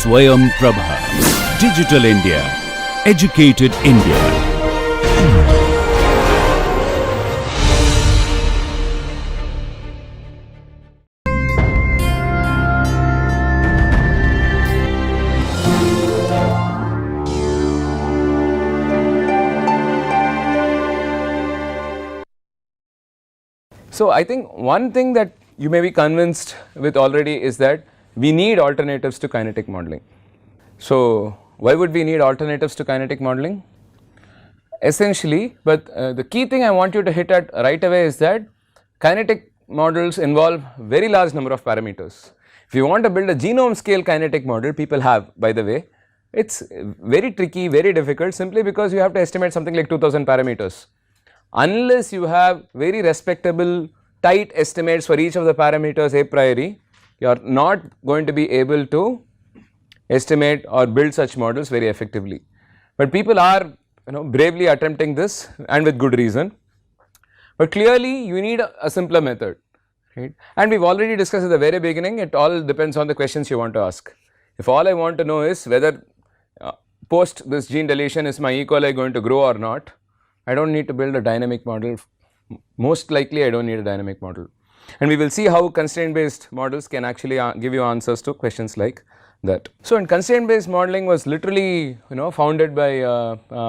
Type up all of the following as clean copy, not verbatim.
Swayam Prabha. Digital India. Educated India. So I think one thing that you may be convinced with already is that we need alternatives to kinetic modeling. So why would we need alternatives to kinetic modeling? Essentially, but the key thing I want you to hit at right away is that kinetic models involve very large number of parameters. If you want to build a genome scale kinetic model, people have, by the way, it's very tricky, very difficult, simply because you have to estimate something like 2000 parameters. Unless you have very respectable tight estimates for each of the parameters a priori, you are not going to be able to estimate or build such models very effectively. But people are bravely attempting this, and with good reason. But clearly you need a simpler method, right? And we have already discussed at the very beginning, it all depends on the questions you want to ask. If all I want to know is whether post this gene deletion is my E. coli going to grow or not, I do not need to build a dynamic model. Most likely I do not need a dynamic model, and we will see how constraint based models can actually give you answers to questions like that. So in constraint based modeling was literally founded by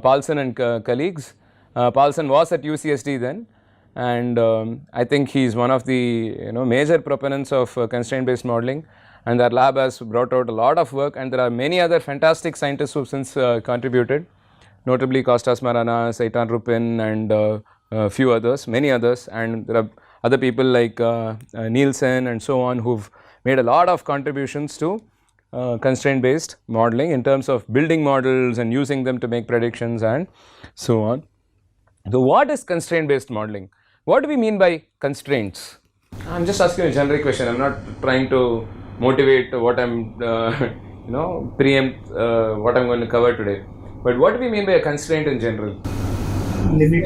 Paulson and colleagues. Paulson was at UCSD then, and I think he is one of the major proponents of constraint based modeling, and their lab has brought out a lot of work, and there are many other fantastic scientists who have since contributed, notably Kostas Maranas, Eitan Rupin, and a few others, many others, and there are other people like Nielsen and so on who have made a lot of contributions to constraint based modeling in terms of building models and using them to make predictions and so on. So what is constraint based modeling? What do we mean by constraints? I am just asking a generic question. I am not trying to motivate what I am preempt what I am going to cover today. But what do we mean by a constraint in general?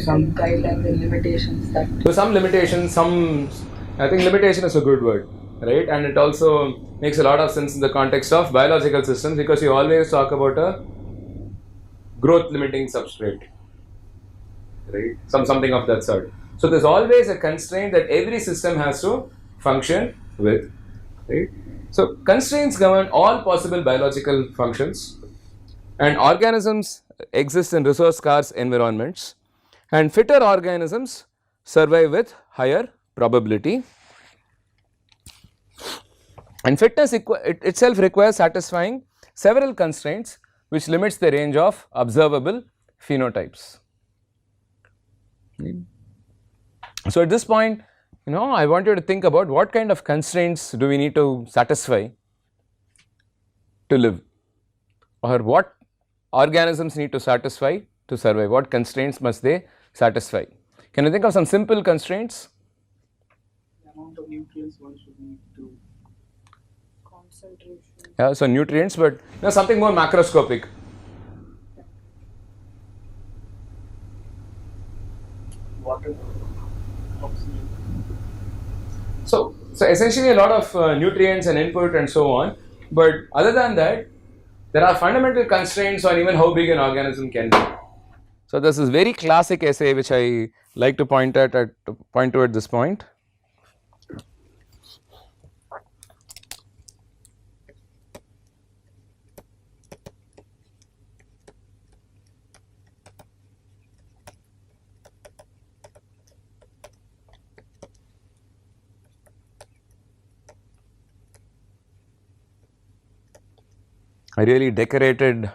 Some guidelines and limitations that. So some limitations, I think limitation is a good word, right? And it also makes a lot of sense in the context of biological systems, because you always talk about a growth limiting substrate, right? Something of that sort. So there's always a constraint that every system has to function with, right? So constraints govern all possible biological functions, and organisms exist in resource scarce environments, and fitter organisms survive with higher probability. And fitness itself requires satisfying several constraints which limits the range of observable phenotypes. So at this point, I want you to think about what kind of constraints do we need to satisfy to live, or what organisms need to satisfy to survive, what constraints must they satisfy. Can you think of some simple constraints? The amount of nutrients one should need to. Concentration. Yeah, so nutrients, but something more macroscopic. Water. Oxygen. So essentially a lot of nutrients and input and so on, but other than that, there are fundamental constraints on even how big an organism can be. So this is very classic essay which I like to point to at this point. A really decorated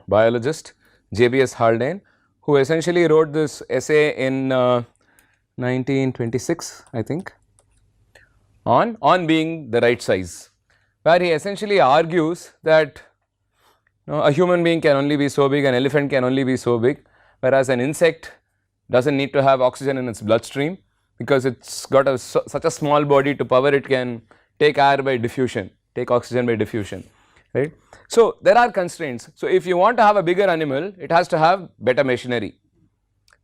biologist, JBS Haldane, who essentially wrote this essay in 1926, I think, on being the right size, where he essentially argues that a human being can only be so big, an elephant can only be so big, whereas an insect does not need to have oxygen in its bloodstream, because it has got such a small body, to power it can take air by diffusion, take oxygen by diffusion, right. So there are constraints. So if you want to have a bigger animal, it has to have better machinery.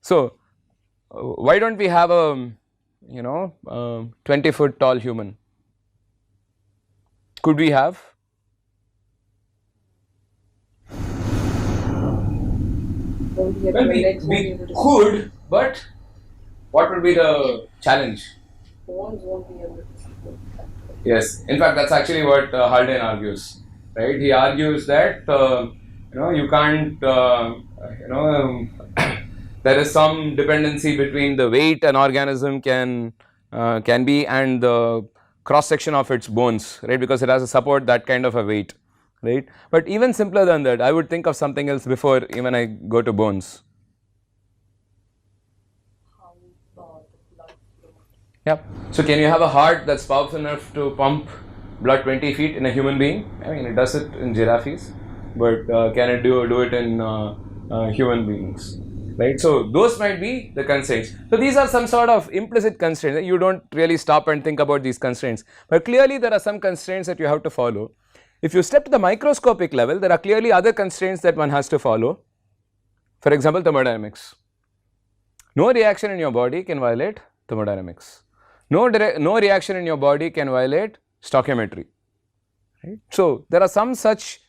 So why don't we have a 20-foot tall human? Could we have? Won't be able Well, to, we, legs won't be we able to. could, but what would be the challenge? Bones won't be able to support that. Yes, in fact, that's actually what Haldane argues, right? He argues that you can't, there is some dependency between the weight an organism can be and the cross section of its bones, right? Because it has to support that kind of a weight, right? But even simpler than that, I would think of something else before even I go to bones. How the blood flow. Yeah. So can you have a heart that's powerful enough to pump blood 20 feet in a human being? I mean, it does it in giraffes, but can it do it in human beings? Right. So those might be the constraints. So these are some sort of implicit constraints. You don't really stop and think about these constraints, but clearly there are some constraints that you have to follow. If you step to the microscopic level, there are clearly other constraints that one has to follow. For example, thermodynamics. No reaction in your body can violate thermodynamics. No reaction in your body can violate stoichiometry. Right? So there are some such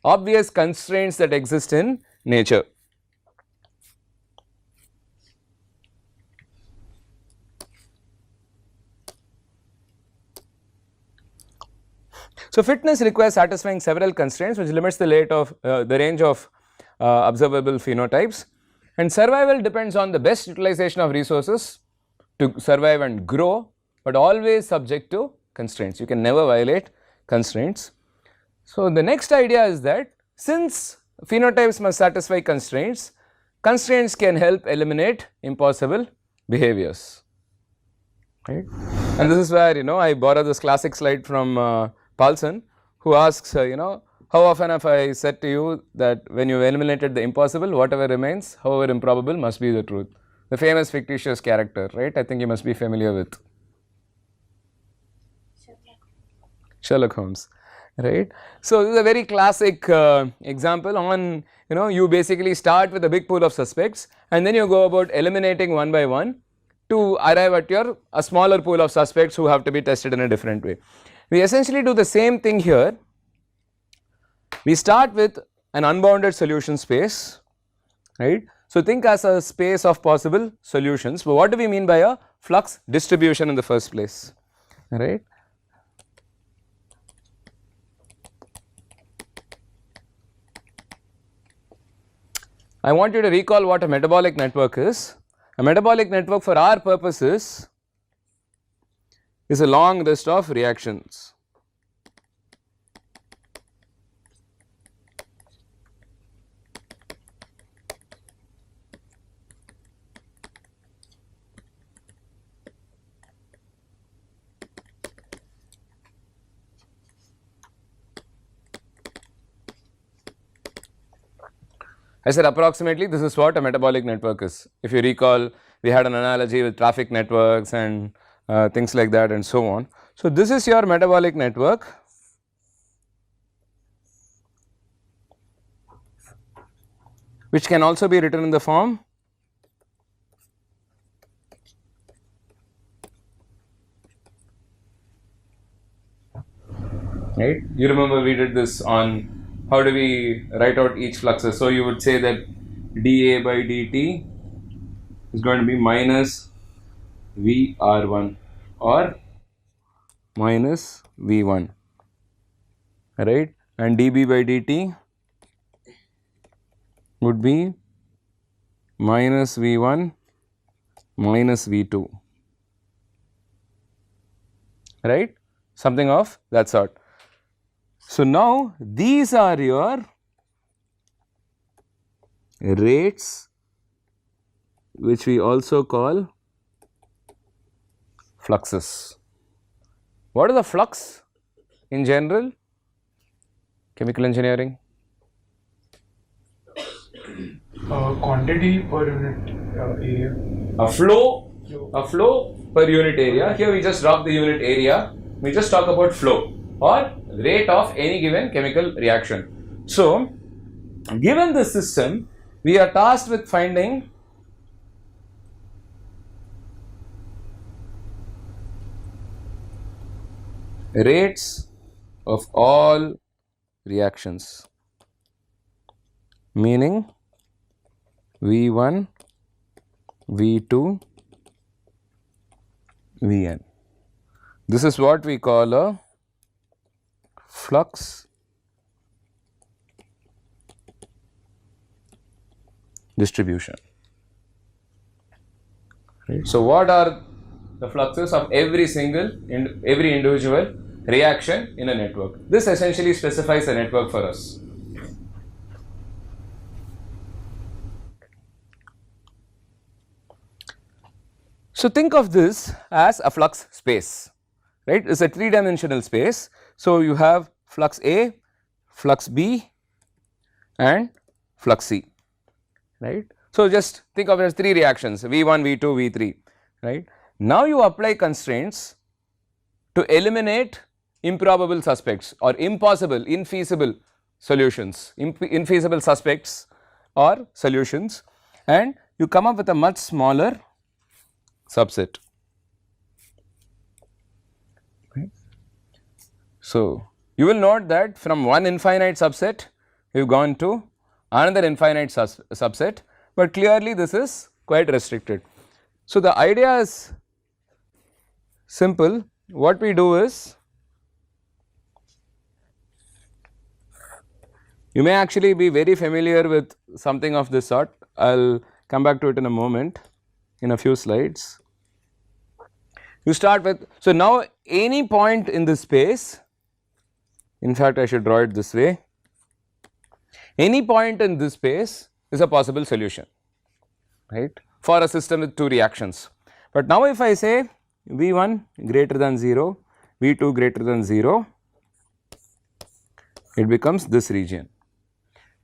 obvious constraints that exist in nature. So fitness requires satisfying several constraints which limits the range of observable phenotypes, and survival depends on the best utilization of resources to survive and grow, but always subject to constraints. You can never violate constraints. So the next idea is that since phenotypes must satisfy constraints, constraints can help eliminate impossible behaviors, right? And this is where I borrow this classic slide from Paulson, who asks how often have I said to you that when you eliminated the impossible, whatever remains, however improbable, must be the truth. The famous fictitious character, right? I think you must be familiar with Sherlock Holmes, right? So this is a very classic example on you basically start with a big pool of suspects and then you go about eliminating one by one to arrive at a smaller pool of suspects who have to be tested in a different way. We essentially do the same thing here. We start with an unbounded solution space, right? So think as a space of possible solutions. But what do we mean by a flux distribution in the first place, right? I want you to recall what a metabolic network is. A metabolic network for our purposes is a long list of reactions. I said approximately this is what a metabolic network is. If you recall, we had an analogy with traffic networks and things like that and so on. So this is your metabolic network, which can also be written in the form right. You remember we did this on how do we write out each fluxes. So you would say that dA by dt is going to be minus VR1 or minus V1, right, and dB by dt would be minus V1 minus V2, right, something of that sort. So now these are your rates, which we also call fluxes. What is the flux in general? Chemical engineering? Quantity per unit area. A flow per unit area. Here we just drop the unit area. We just talk about flow or rate of any given chemical reaction. So, given this system, we are tasked with finding rates of all reactions, meaning V1, V2, Vn. This is what we call a flux distribution. Right. So, what are the fluxes of every individual reaction in a network? This essentially specifies a network for us. So, think of this as a flux space, right? It's a 3-dimensional space. So, you have flux A, flux B and flux C, right. So, just think of it as 3 reactions V1, V2, V3, right. Now, you apply constraints to eliminate improbable suspects or impossible, infeasible solutions, infeasible suspects or solutions, and you come up with a much smaller subset. Okay. So, you will note that from one infinite subset you have gone to another infinite subset, but clearly this is quite restricted. So, the idea is simple. What we do is, you may actually be very familiar with something of this sort. I will come back to it in a moment, in a few slides. You start with, so now any point in this space, in fact I should draw it this way, any point in this space is a possible solution, right, for a system with 2 reactions. But now if I say V1 greater than 0, V2 greater than 0, it becomes this region.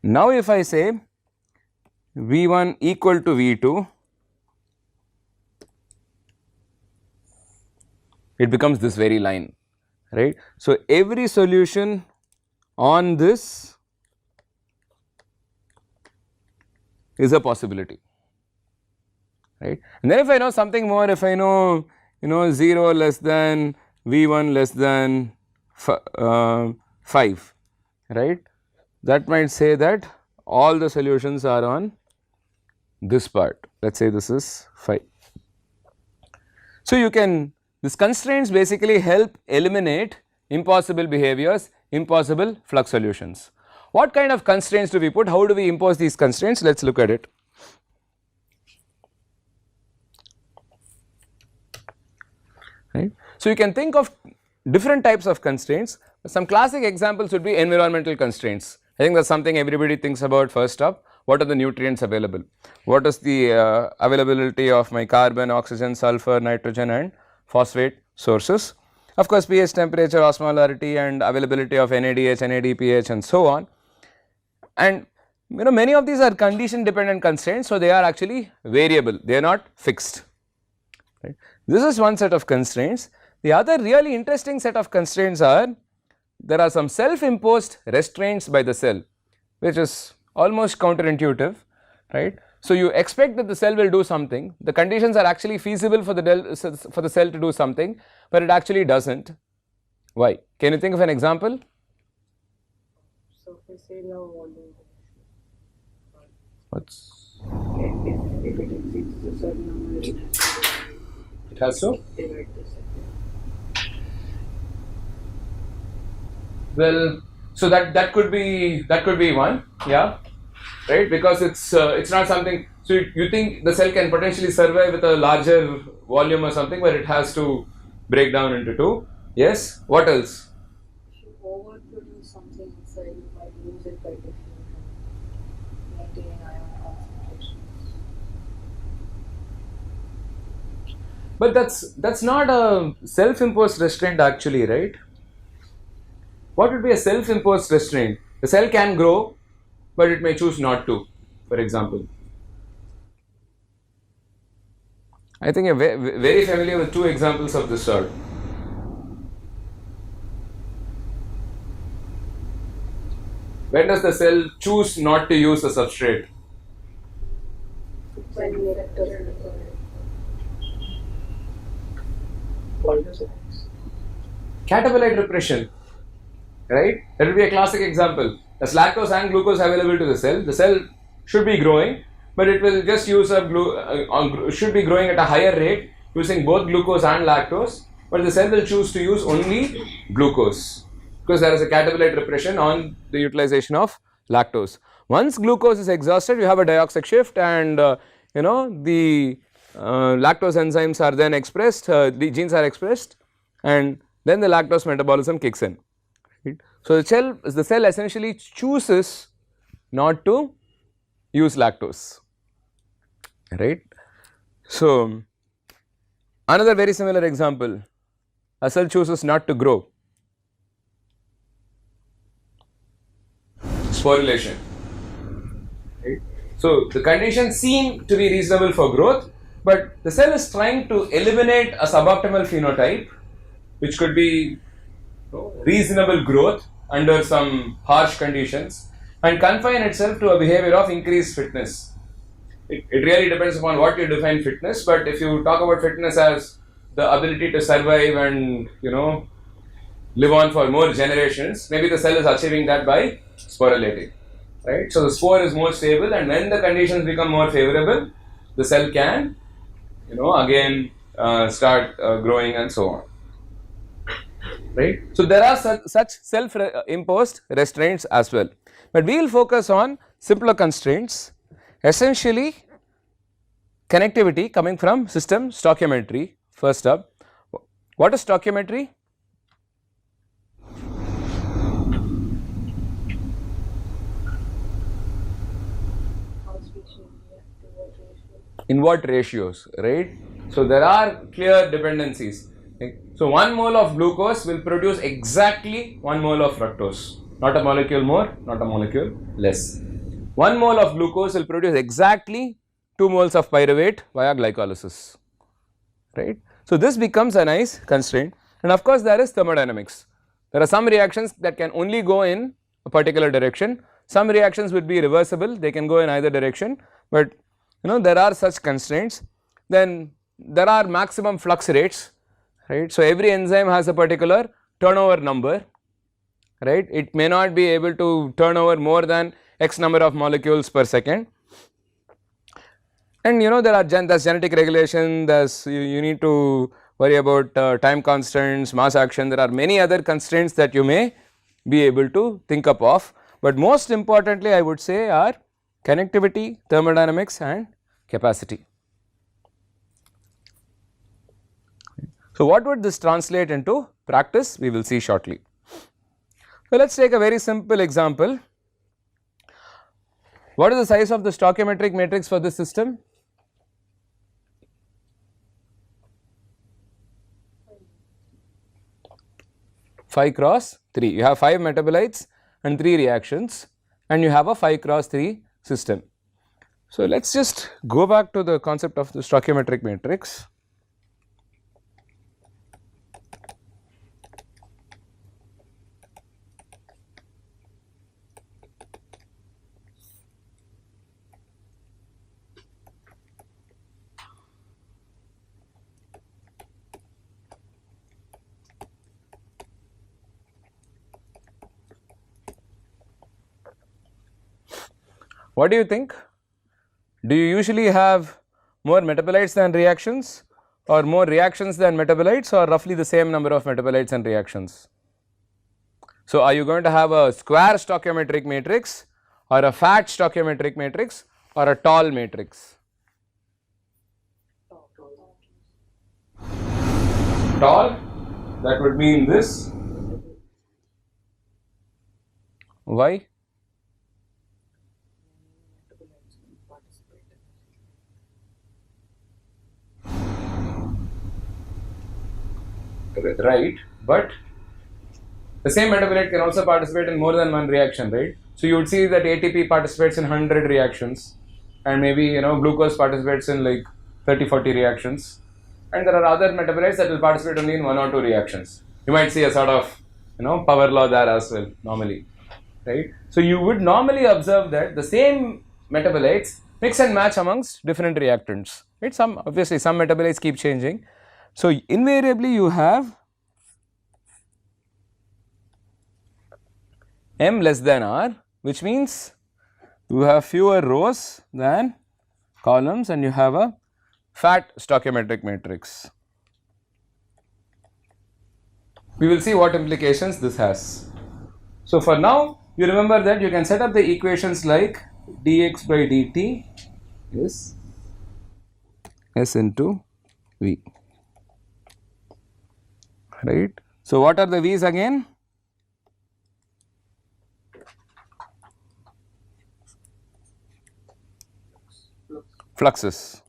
Now if I say V1 equal to V2, it becomes this very line, right. So, every solution on this is a possibility, right. And then if I know something more, if I know 0 less than V1 less than 5, right, that might say that all the solutions are on this part, let us say this is 5. So, you can, these constraints basically help eliminate impossible behaviors, impossible flux solutions. What kind of constraints do we put? How do we impose these constraints? Let us look at it. Right. So, you can think of different types of constraints. Some classic examples would be environmental constraints. I think that is something everybody thinks about first up. What are the nutrients available? What is the availability of my carbon, oxygen, sulfur, nitrogen and phosphate sources? Of course, pH, temperature, osmolarity and availability of NADH, NADPH and so on. And many of these are condition dependent constraints, so they are actually variable, they are not fixed. Right. This is one set of constraints. The other really interesting set of constraints are, there are some self imposed restraints by the cell, which is almost counterintuitive, right. So, you expect that the cell will do something, the conditions are actually feasible for the cell to do something, but it actually does not. Why? Can you think of an example? Surface area volume. What's If it exceeds a certain number, it has to? divide this. Well, so that could be one, yeah, right, because it's not something. So you think the cell can potentially survive with a larger volume or something, where it has to break down into 2. Yes. What else? If you overproduce something inside, you might lose it by diffusion, maintaining ion concentrations. But that's not a self-imposed restraint actually, right? What would be a self-imposed restraint? The cell can grow, but it may choose not to, for example. I think you're very familiar with 2 examples of this sort. When does the cell choose not to use the substrate? Catabolite repression, right? That will be a classic example. There's lactose and glucose available to the cell should be growing, but it will just use should be growing at a higher rate using both glucose and lactose, but the cell will choose to use only glucose because there is a catabolite repression on the utilization of lactose. Once glucose is exhausted, you have a dioxic shift, and the lactose enzymes are then expressed, the genes are expressed, and then the lactose metabolism kicks in. Right? So the cell essentially chooses not to use lactose, right. So another very similar example, a cell chooses not to grow. Sporulation. Right? So the conditions seem to be reasonable for growth, but the cell is trying to eliminate a suboptimal phenotype, which could be reasonable growth under some harsh conditions, and confine itself to a behavior of increased fitness. It really depends upon what you define fitness, but if you talk about fitness as the ability to survive and live on for more generations, maybe the cell is achieving that by sporulating, right? So the spore is more stable, and when the conditions become more favorable, the cell can again start growing and so on, right? So there are such self-imposed restraints as well, but we will focus on simpler constraints, essentially connectivity coming from system stoichiometry. First up, what is stoichiometry? In what ratios, right? So there are clear dependencies. Okay. So 1 mole of glucose will produce exactly 1 mole of fructose, not a molecule more, not a molecule less. 1 mole of glucose will produce exactly 2 moles of pyruvate via glycolysis, right? So this becomes a nice constraint, and of course there is thermodynamics. There are some reactions that can only go in a particular direction, some reactions would be reversible, they can go in either direction, but there are such constraints. Then there are maximum flux rates, right? So every enzyme has a particular turnover number, right? It may not be able to turn over more than X number of molecules per second, and there are there's genetic regulation, there's you need to worry about time constraints, mass action. There are many other constraints that you may be able to think up of, but most importantly I would say are connectivity, thermodynamics and capacity. So what would this translate into practice? We will see shortly. So let us take a very simple example. What is the size of the stoichiometric matrix for this system? Five cross 3. You have 5 metabolites and 3 reactions, and you have a 5 cross 3 system. So let us just go back to the concept of the stoichiometric matrix. What do you think? Do you usually have more metabolites than reactions, or more reactions than metabolites, or roughly the same number of metabolites and reactions? So are you going to have a square stoichiometric matrix, or a fat stoichiometric matrix, or a tall matrix? Tall, that would mean this. Why? Right, but the same metabolite can also participate in more than one reaction, right? So you would see that ATP participates in 100 reactions, and maybe glucose participates in like 30-40 reactions, and there are other metabolites that will participate only in 1 or 2 reactions. You might see a sort of power law there as well normally, right? So you would normally observe that the same metabolites mix and match amongst different reactants, right? Obviously some metabolites keep changing. So invariably you have M less than R, which means you have fewer rows than columns and you have a fat stoichiometric matrix. We will see what implications this has. So, for now you remember that you can set up the equations like dx by dt is S into V, right. So, what are the V's again? Fluxes.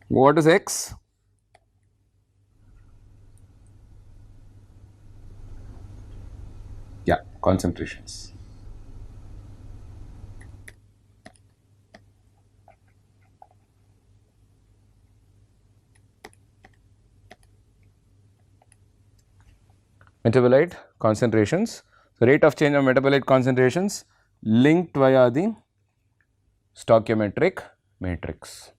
What is X? Yeah, concentrations. Metabolite concentrations. So, rate of change of metabolite concentrations linked via the stoichiometric matrix.